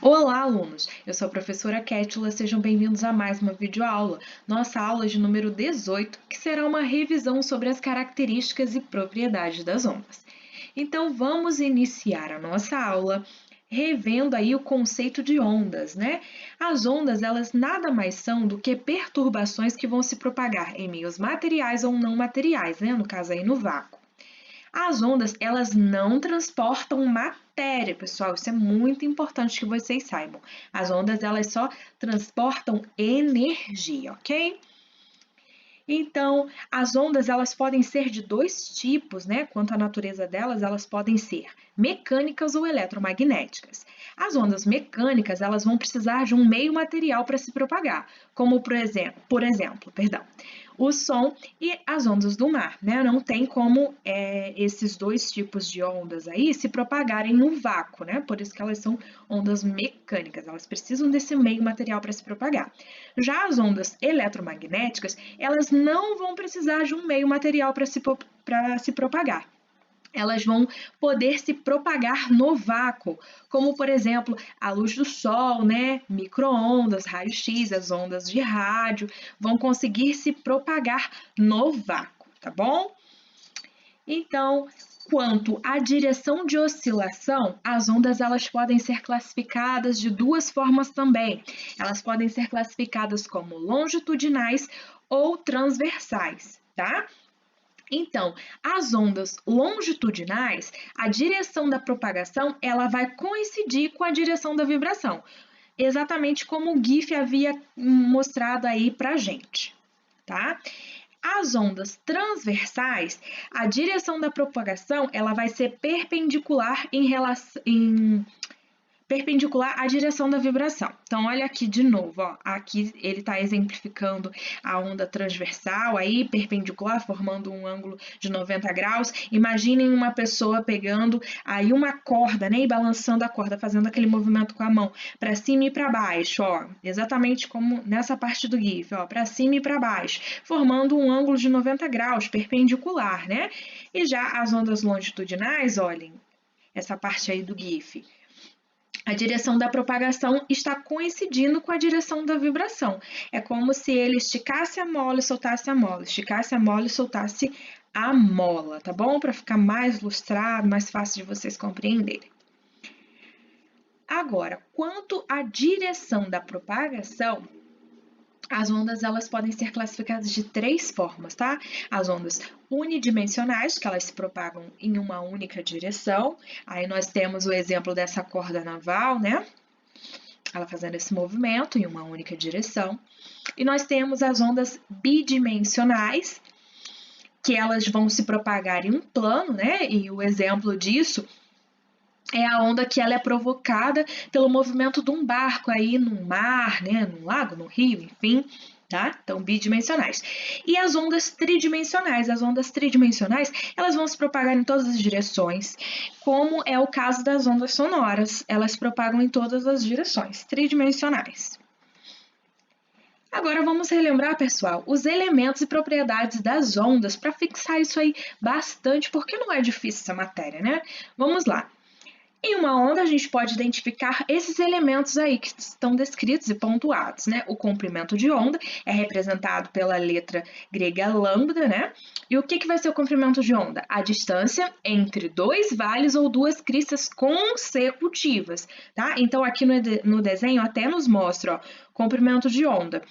Olá, alunos! Eu sou a professora Kétula, sejam bem-vindos a mais uma videoaula, nossa aula de número 18, que será uma revisão sobre as características e propriedades das ondas. Então, vamos iniciar a nossa aula revendo aí o conceito de ondas, né? As ondas, elas nada mais são do que perturbações que vão se propagar em meios materiais ou não materiais, né? No caso aí, no vácuo. As ondas, elas não transportam matéria, pessoal. Isso é muito importante que vocês saibam. As ondas, elas só transportam energia, ok? Então, as ondas, elas podem ser de dois tipos, né? Quanto à natureza delas, elas podem ser mecânicas ou eletromagnéticas. As ondas mecânicas, elas vão precisar de um meio material para se propagar, como perdão, o som e as ondas do mar, né? Não tem como esses dois tipos de ondas aí se propagarem no vácuo, né? Por isso que elas são ondas mecânicas, elas precisam desse meio material para se propagar. Já as ondas eletromagnéticas, elas não vão precisar de um meio material para se propagar. Elas vão poder se propagar no vácuo, como por exemplo a luz do sol, né? Micro-ondas, raio-x, as ondas de rádio, vão conseguir se propagar no vácuo, tá bom? Então, quanto à direção de oscilação, as ondas elas podem ser classificadas de duas formas também. Elas podem ser classificadas como longitudinais ou transversais, tá? Então, as ondas longitudinais, a direção da propagação, ela vai coincidir com a direção da vibração, exatamente como o GIF havia mostrado aí pra gente, tá? As ondas transversais, a direção da propagação, ela vai ser perpendicular à direção da vibração. Então, olha aqui de novo, ó. Aqui ele está exemplificando a onda transversal, aí perpendicular, formando um ângulo de 90 graus. Imaginem uma pessoa pegando aí uma corda, né, e balançando a corda, fazendo aquele movimento com a mão para cima e para baixo, ó, exatamente como nessa parte do GIF, ó, para cima e para baixo, formando um ângulo de 90 graus, perpendicular, né? E já as ondas longitudinais, olhem, essa parte aí do GIF, a direção da propagação está coincidindo com a direção da vibração. É como se ele esticasse a mola e soltasse a mola, esticasse a mola e soltasse a mola, tá bom? Para ficar mais ilustrado, mais fácil de vocês compreenderem. Agora, quanto à direção da propagação, as ondas elas podem ser classificadas de três formas, tá? As ondas unidimensionais, que elas se propagam em uma única direção. Aí nós temos o exemplo dessa corda naval, né? Ela fazendo esse movimento em uma única direção. E nós temos as ondas bidimensionais, que elas vão se propagar em um plano, né? E o exemplo disso é a onda que ela é provocada pelo movimento de um barco aí no mar, né, no lago, no rio, enfim, tá? Então, bidimensionais. E as ondas tridimensionais, elas vão se propagar em todas as direções, como é o caso das ondas sonoras, elas se propagam em todas as direções, tridimensionais. Agora vamos relembrar, pessoal, os elementos e propriedades das ondas para fixar isso aí bastante, porque não é difícil essa matéria, né? Vamos lá. Em uma onda, a gente pode identificar esses elementos aí que estão descritos e pontuados, né? O comprimento de onda é representado pela letra grega lambda, né? E o que vai ser o comprimento de onda? A distância entre dois vales ou duas cristas consecutivas, tá? Então, aqui no desenho até nos mostra, ó, comprimento de onda.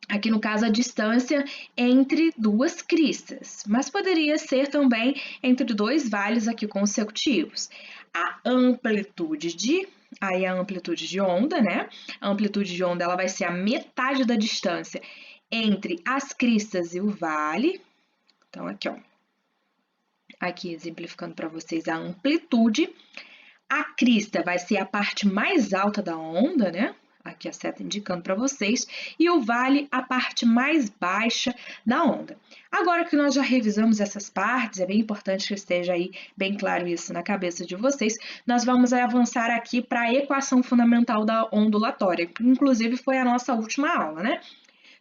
Aqui, no caso, a distância entre duas cristas, mas poderia ser também entre dois vales aqui consecutivos. A amplitude de onda, né? A amplitude de onda ela vai ser a metade da distância entre as cristas e o vale. Então, aqui, ó. Aqui, exemplificando para vocês a amplitude. A crista vai ser a parte mais alta da onda, né? Aqui a seta indicando para vocês, e o vale a parte mais baixa da onda. Agora que nós já revisamos essas partes, é bem importante que esteja aí bem claro isso na cabeça de vocês, nós vamos avançar aqui para a equação fundamental da ondulatória, que inclusive foi a nossa última aula, né?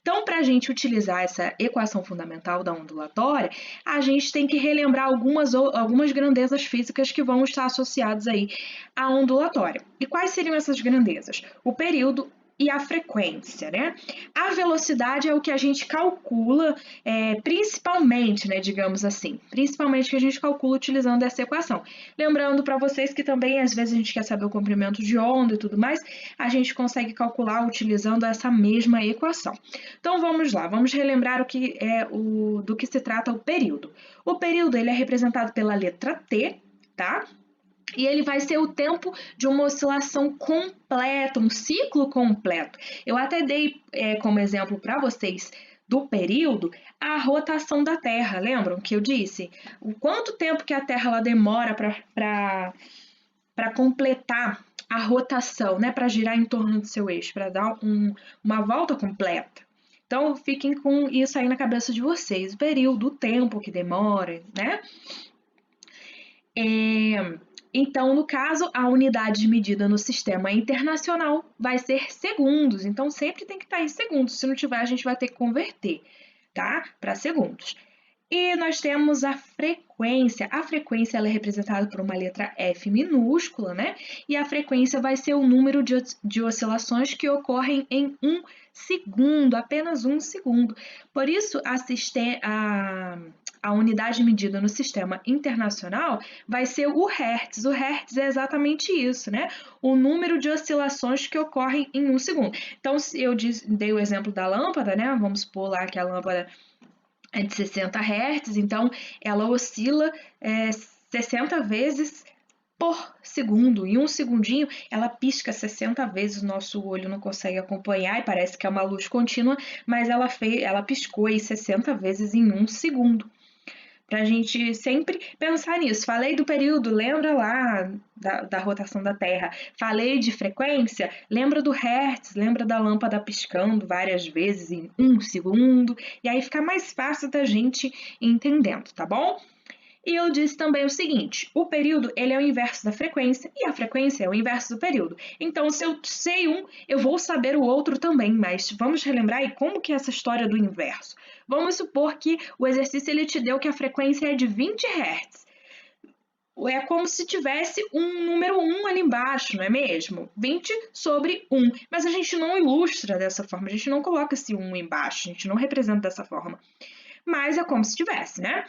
Então, para a gente utilizar essa equação fundamental da ondulatória, a gente tem que relembrar algumas grandezas físicas que vão estar associadas aí à ondulatória. E quais seriam essas grandezas? O período e a frequência, né? A velocidade é o que a gente calcula, principalmente, né, digamos assim, principalmente que a gente calcula utilizando essa equação. Lembrando para vocês que também, às vezes, a gente quer saber o comprimento de onda e tudo mais, a gente consegue calcular utilizando essa mesma equação. Então, vamos lá, vamos relembrar do que se trata o período. O período, ele é representado pela letra T, tá? E ele vai ser o tempo de uma oscilação completa, um ciclo completo. Eu até dei como exemplo para vocês do período a rotação da Terra. Lembram que eu disse? O quanto tempo que a Terra ela demora para completar a rotação, né? Para girar em torno do seu eixo, para dar uma volta completa. Então, fiquem com isso aí na cabeça de vocês. O período, o tempo que demora, né? Então, no caso, a unidade de medida no sistema internacional vai ser segundos. Então, sempre tem que estar em segundos. Se não tiver, a gente vai ter que converter, tá? Para segundos. E nós temos a frequência. A frequência ela é representada por uma letra F minúscula, né? E a frequência vai ser o número de oscilações que ocorrem em um segundo, apenas um segundo. Por isso, a unidade medida no sistema internacional vai ser o Hertz. O Hertz é exatamente isso, né? O número de oscilações que ocorrem em um segundo. Então, se eu dei o exemplo da lâmpada, né? Vamos supor lá que a lâmpada é de 60 Hz, então ela oscila 60 vezes por segundo. Em um segundinho, ela pisca 60 vezes, o nosso olho não consegue acompanhar e parece que é uma luz contínua, mas ela piscou aí 60 vezes em um segundo. Para a gente sempre pensar nisso. Falei do período, lembra lá da rotação da Terra. Falei de frequência, lembra do Hertz, lembra da lâmpada piscando várias vezes em um segundo. E aí fica mais fácil da gente entendendo, tá bom? E eu disse também o seguinte, o período ele é o inverso da frequência e a frequência é o inverso do período. Então, se eu sei um, eu vou saber o outro também, mas vamos relembrar aí como que é essa história do inverso. Vamos supor que o exercício ele te deu que a frequência é de 20 Hz. É como se tivesse um número 1 ali embaixo, não é mesmo? 20 sobre 1. Mas a gente não ilustra dessa forma, a gente não coloca esse 1 embaixo, a gente não representa dessa forma. Mas é como se tivesse, né?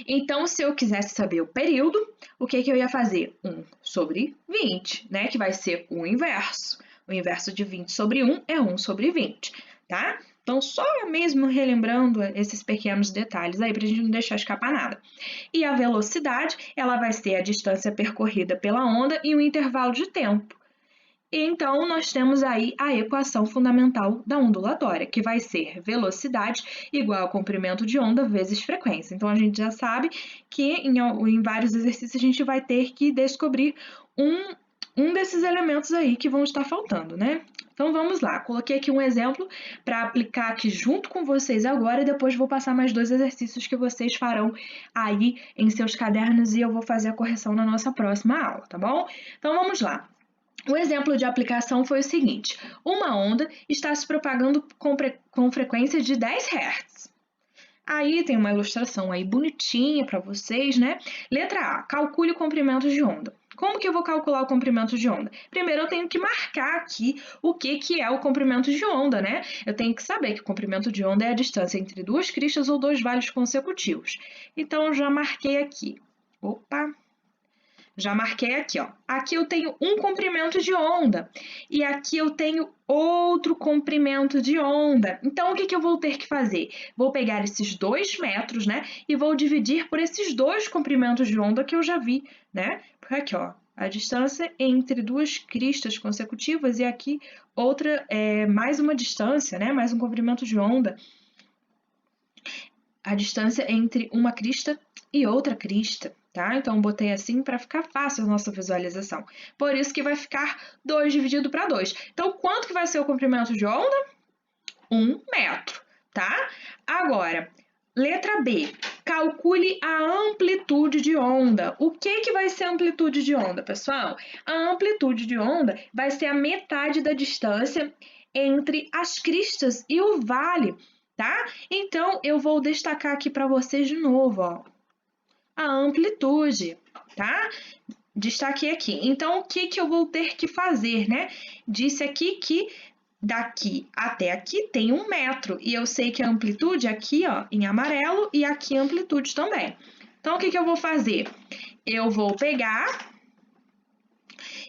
Então, se eu quisesse saber o período, o que eu ia fazer? 1 sobre 20, né? Que vai ser o inverso. O inverso de 20 sobre 1 é 1 sobre 20, tá? Então, só mesmo relembrando esses pequenos detalhes aí, para a gente não deixar escapar nada. E a velocidade, ela vai ser a distância percorrida pela onda e o intervalo de tempo. Então, nós temos aí a equação fundamental da ondulatória, que vai ser velocidade igual ao comprimento de onda vezes frequência. Então, a gente já sabe que em vários exercícios a gente vai ter que descobrir um desses elementos aí que vão estar faltando, né? Então, vamos lá. Coloquei aqui um exemplo para aplicar aqui junto com vocês agora e depois vou passar mais 2 exercícios que vocês farão aí em seus cadernos e eu vou fazer a correção na nossa próxima aula, tá bom? Então, vamos lá. O exemplo de aplicação foi o seguinte, uma onda está se propagando com frequência de 10 Hz. Aí tem uma ilustração aí bonitinha para vocês, né? Letra A, calcule o comprimento de onda. Como que eu vou calcular o comprimento de onda? Primeiro eu tenho que marcar aqui o que é o comprimento de onda, né? Eu tenho que saber que o comprimento de onda é a distância entre 2 cristas ou 2 vales consecutivos. Então eu já marquei aqui. Opa! Já marquei aqui, ó. Aqui eu tenho um comprimento de onda e aqui eu tenho outro comprimento de onda. Então, o que eu vou ter que fazer? Vou pegar esses 2 metros, né, e vou dividir por esses 2 comprimentos de onda que eu já vi, né? Porque aqui, ó, a distância entre 2 cristas consecutivas e aqui outra, mais uma distância, né, mais um comprimento de onda. A distância entre uma crista e outra crista. Tá? Então, botei assim para ficar fácil a nossa visualização. Por isso que vai ficar 2 dividido para 2. Então, quanto que vai ser o comprimento de onda? 1 metro, tá? Agora, letra B. Calcule a amplitude de onda. O que vai ser a amplitude de onda, pessoal? A amplitude de onda vai ser a metade da distância entre as cristas e o vale, tá? Então, eu vou destacar aqui para vocês de novo, ó, a amplitude, tá? Destaquei aqui. Então, o que que eu vou ter que fazer, né? Disse aqui que daqui até aqui tem 1 metro, e eu sei que a amplitude aqui, ó, em amarelo, e aqui a amplitude também. Então, o que que eu vou fazer? Eu vou pegar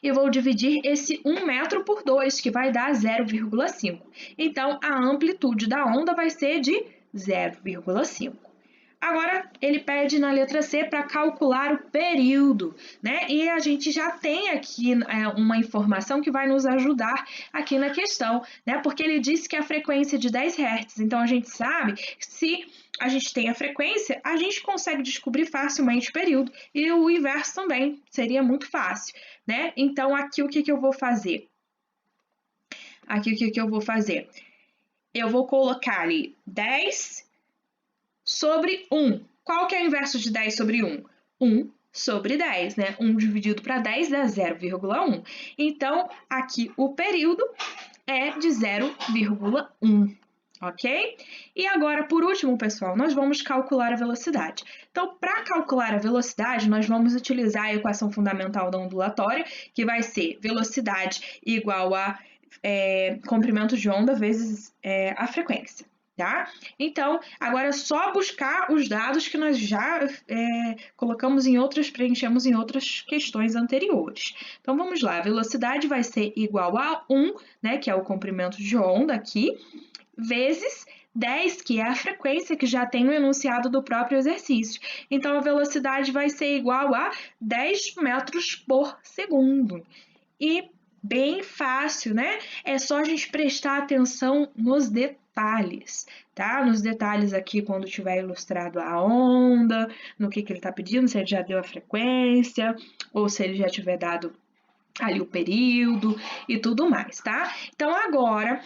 e vou dividir esse 1 metro por 2, que vai dar 0,5. Então, a amplitude da onda vai ser de 0,5. Agora, ele pede na letra C para calcular o período, né? E a gente já tem aqui uma informação que vai nos ajudar aqui na questão, né? Porque ele disse que a frequência é de 10 Hz. Então, a gente sabe que se a gente tem a frequência, a gente consegue descobrir facilmente o período. E o inverso também, seria muito fácil, né? Então, aqui o que que eu vou fazer? Aqui o que que eu vou fazer? Eu vou colocar ali 10 sobre 1. Qual que é o inverso de 10 sobre 1? 1 sobre 10, né? 1 dividido para 10 dá 0,1. Então, aqui o período é de 0,1, ok? E agora, por último, pessoal, nós vamos calcular a velocidade. Então, para calcular a velocidade, nós vamos utilizar a equação fundamental da ondulatória, que vai ser velocidade igual a comprimento de onda vezes a frequência. Tá? Então, agora é só buscar os dados que nós já preenchemos em outras questões anteriores. Então, vamos lá. A velocidade vai ser igual a 1, né, que é o comprimento de onda aqui, vezes 10, que é a frequência que já tem no enunciado do próprio exercício. Então, a velocidade vai ser igual a 10 metros por segundo. E bem fácil, né? É só a gente prestar atenção nos detalhes, tá? Nos detalhes aqui, quando tiver ilustrado a onda, no que ele está pedindo, se ele já deu a frequência, ou se ele já tiver dado ali o período e tudo mais, tá? Então, agora,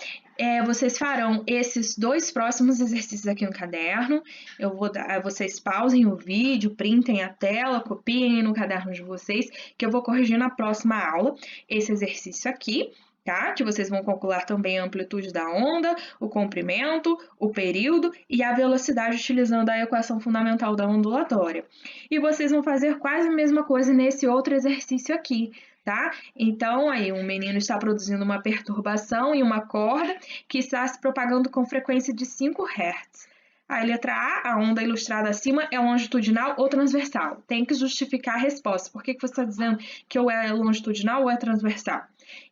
vocês farão esses 2 próximos exercícios aqui no caderno. Eu vou dar, vocês pausem o vídeo, printem a tela, copiem no caderno de vocês, que eu vou corrigir na próxima aula esse exercício aqui, tá? Que vocês vão calcular também a amplitude da onda, o comprimento, o período e a velocidade utilizando a equação fundamental da ondulatória. E vocês vão fazer quase a mesma coisa nesse outro exercício aqui, tá? Então, aí um menino está produzindo uma perturbação em uma corda que está se propagando com frequência de 5 Hz. A letra A, a onda ilustrada acima, é longitudinal ou transversal. Tem que justificar a resposta. Por que você está dizendo que ou é longitudinal ou é transversal?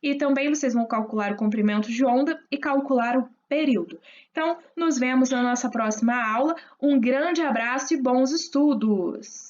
E também vocês vão calcular o comprimento de onda e calcular o período. Então, nos vemos na nossa próxima aula. Um grande abraço e bons estudos!